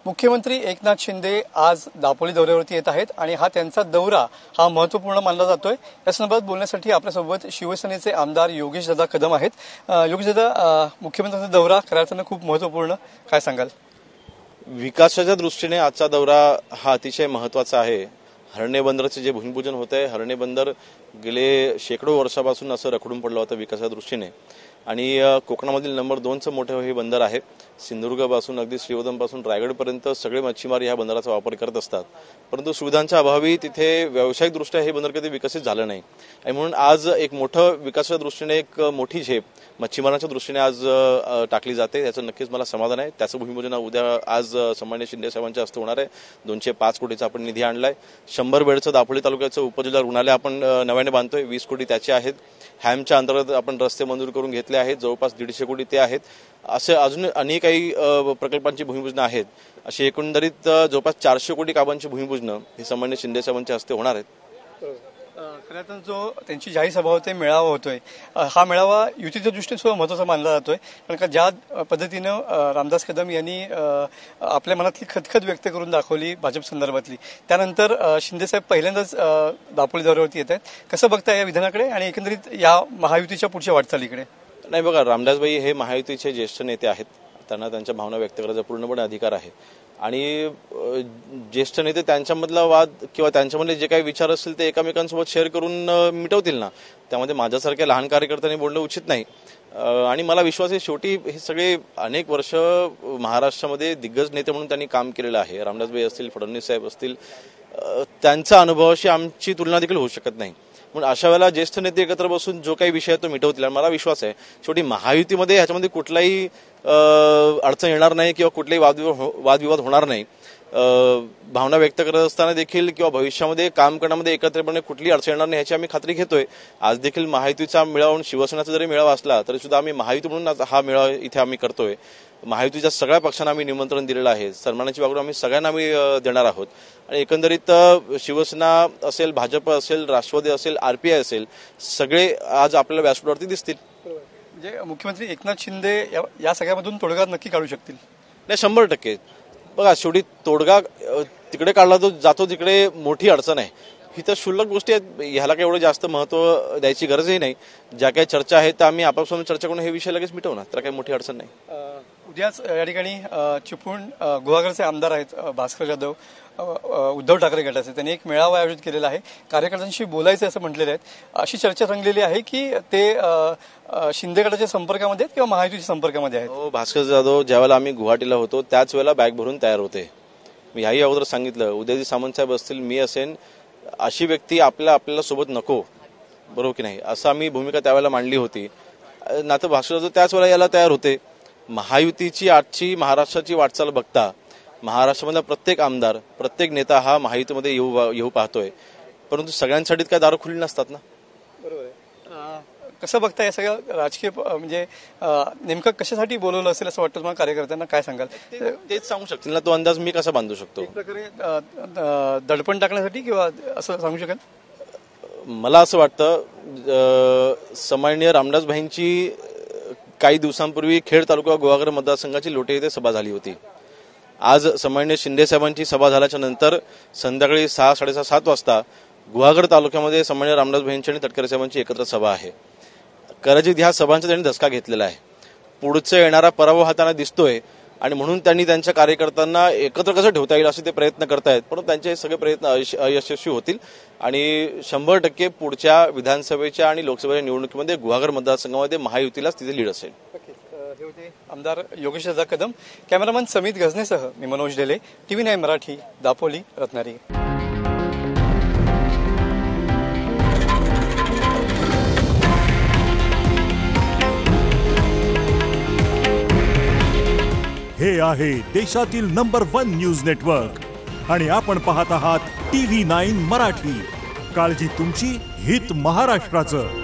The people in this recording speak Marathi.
मुख्यमंत्री एकनाथ शिंदे आज दापोली दौऱ्यावरती येत आहेत आणि हा त्यांचा दौरा हा महत्त्वपूर्ण मानला जातोय। या संदर्भात बोलण्यासाठी आपल्यासोबत शिवसेनेचे आमदार योगेश दादा कदम आहेत। योगेश दादा, मुख्यमंत्र्यांचा दौरा खऱ्या अर्थाने खूप महत्त्वपूर्ण, काय सांगाल? विकासाच्या दृष्टीने आजचा दौरा हा अतिशय महत्त्वाचा आहे। हरणे बंदरचे जे भूमिपूजन होत आहे, हरणे बंदर गेले शेकडो वर्षापासून असं रखडून पडलं होतं विकासाच्या दृष्टीने आणि कोकणामधील नंबर 2चं मोठे हे बंदर आहे। सिंधुदुर्गापासून अगदी श्रीवर्धनपासून रायगडपर्यंत सगळे मच्छीमार या बंदराचा वापर करत असतात, परंतु सुविधांच्या अभावी तिथे व्यावसायिकदृष्ट्या हे बंदर कधी विकसित झालं नाही आणि म्हणून आज एक मोठं विकासाच्या दृष्टीने एक मोठी झेप मच्छीमारांच्या दृष्टीने आज टाकली जाते। याचं नक्कीच मला समाधान आहे। त्याचं भूमिपूजन उद्या आज सन्माननीय शिंदे साहेबांच्या हस्ते होणार आहे। 205 कोटीचा आपण निधी आणलाय। 100 बेडचं दापोली तालुक्याचं उपजिल्हा रुग्णालय आपण नव्याने बांधतोय, 20 कोटी त्याचे आहेत। हॅमच्या अंतर्गत आपण रस्ते मंजूर करून घेतले आहेत, जवळपास 150 कोटी ते आहेत। असे अजून अनेक काही प्रकल्पांची भूमिपूजन आहेत। अशी एकंदरीत जवळपास 400 कोटी कामांची भूमिपूजन हे सन्माननीय शिंदे साहेबांच्या हस्ते होणार आहेत। खरं तर जो त्यांची जाहीर सभा होते, मेळावा होतोय, हा मेळावा युतीच्या दृष्टीने सुद्धा महत्त्वाचा मानला जातोय, कारण का ज्या पद्धतीनं रामदास कदम यांनी आपल्या मनातली खदखद व्यक्त करून दाखवली भाजप संदर्भातली, त्यानंतर शिंदे साहेब पहिल्यांदाच दापोली दौऱ्यावरती येत आहेत। कसं बघताय या विधानाकडे आणि एकंदरीत या महायुतीच्या पुढच्या वाटचालीकडे? नाही बघा, रामदासभाई हे महायुतीचे ज्येष्ठ नेते आहेत, त्यांना त्यांच्या भावना व्यक्त करायचा पूर्णपणे अधिकार आहे आणि ज्येष्ठ नेते त्यांच्यामधला वाद किंवा त्यांच्यामधले जे काही विचार असतील ते एकमेकांसोबत शेअर करून मिटवतील ना, त्यामध्ये माझ्यासारख्या लहान कार्यकर्त्यांनी बोलणं उचित नाही। आणि मला विश्वास आहे शेवटी हे सगळे अनेक वर्ष महाराष्ट्रामध्ये दिग्गज नेते म्हणून त्यांनी काम केलेलं आहे। रामदासभाई असतील, फडणवीस साहेब असतील, त्यांचा अनुभवाशी आमची तुलना देखील होऊ शकत नाही। म्हणून अशा वेळेला ज्येष्ठ नेते एकत्र बसून जो काही विषय तो मिटवतील आणि मला विश्वास आहे शेवटी महायुतीमध्ये ह्याच्यामध्ये कुठलाही अडचण येणार नाही किंवा कुठलाही वादविवाद होणार नाही। भावना व्यक्त करत असताना देखील किंवा भविष्यामध्ये काम करण्यामध्ये एकत्रितपणे कुठलीही अडचण येणार नाही ह्याची आम्ही खात्री घेतोय। आज देखील महायुतीचा मेळावा, शिवसेनेचा जरी मेळावा असला तरी सुद्धा आम्ही महायुती म्हणून हा मेळावा इथे आम्ही करतोय। महायुतीच्या सगळ्या पक्षांना आम्ही निमंत्रण दिलेलं आहे, सन्मानाची वागणूक आम्ही सगळ्यांना आम्ही देणार आहोत आणि एकंदरीत शिवसेना असेल, भाजप असेल, राष्ट्रवादी असेल, RPI असेल, सगळे आज आपल्याला व्यासपीठावरती दिसतील। म्हणजे मुख्यमंत्री एकनाथ शिंदे या सगळ्यामधून तोडगा नक्की काढू शकतील? नाही, 100%। बघा, शेवटी तोडगा तिकडे काढला जातो तिकडे मोठी अडचण आहे। ही तर क्षुल्लक गोष्टी आहेत, ह्याला काही एवढं जास्त महत्व द्यायची गरजही नाही। ज्या काही चर्चा आहेत त्या आम्ही आपापसात चर्चा करून हे विषय लगेच मिटवणार, तर काही मोठी अडचण नाही। उद्याच या ठिकाणी चिपळूण गुहागरचे आमदार आहेत भास्कर जाधव, उद्धव ठाकरे गटाचे, त्यांनी एक मेळावा आयोजित केलेला आहे, कार्यकर्त्यांशी बोलायचं असं म्हटलेलं आहे। अशी चर्चा रंगलेली आहे की ते शिंदे गटाच्या संपर्कामध्ये आहेत किंवा महायुतीच्या संपर्कामध्ये आहेत? हो, भास्कर जाधव ज्यावेळेला आम्ही गुवाहाटीला होतो त्याच वेळेला बॅग भरून तयार होते। मी ह्याही अगोदर सांगितलं, उदयजी सामंत साहेब असतील, मी असेन, अशी व्यक्ती आपल्याला सोबत नको, बरोबर की नाही, असं आम्ही भूमिका त्यावेळेला मांडली होती ना। तर भास्कर जाधव त्याच वेळेला यायला तयार होते। महायुतीची आजची महाराष्ट्राची वाटचाल बघता महाराष्ट्रामधला प्रत्येक आमदार, प्रत्येक नेता हा महायुतीमध्ये येऊ पाहतोय, परंतु सगळ्यांसाठी काय दारं खुली नसतात ना। बरोबर आहे। कसं बघताय सगळं राजकीय, म्हणजे नेमकं कशासाठी बोलवलं असेल असं वाटतं तुम्हाला कार्यकर्त्यांना? काय सांगाल? तेच सांगू शकतील ना, तो अंदाज मी कसा बांधू शकतो? एक प्रकारे दडपण टाकण्यासाठी किंवा असं सांगू शकाल? मला असं वाटतं सन्माननीय रामदासभाईंची काही दिवसांपूर्वी खेड तालुका गुहागर मतदारसंघाची लोटे येथे सभा झाली होती। आज सन्माननीय शिंदे साहेबांची सभा झाल्याच्या नंतर संध्याकाळी 6, 6:30, 7 वाजता गुहागर तालुक्यामध्ये सन्माननीय रामदासभाईंची आणि तटकरे साहेबांची एकत्र सभा आहे। कदाचित ह्या सभांचा त्यांनी धसका घेतलेला आहे। पुढचा येणारा पराभव हा त्यांना दिसतोय आणि म्हणून त्यांनी त्यांच्या कार्यकर्त्यांना एकत्र कसं ठेवता येईल असे ते प्रयत्न करतायत, परंतु त्यांचे हे सगळे प्रयत्न अयशस्वी होतील आणि 100% पुढच्या विधानसभेच्या आणि लोकसभेच्या निवडणुकीमध्ये गुहागर मतदारसंघामध्ये महायुतीलाच तिथे लीड असेल। हे होते आमदार योगेश दादा कदम। कॅमेरामन समित गजनेसह मी मनोज ढेले, TV9 मराठी, दापोली, रत्नागिरी। हे आहे देशातील नंबर 1 न्यूज नेटवर्क आणि आपण पाहत आहात TV9 मराठी। काळजी तुमची, हित महाराष्ट्राचं।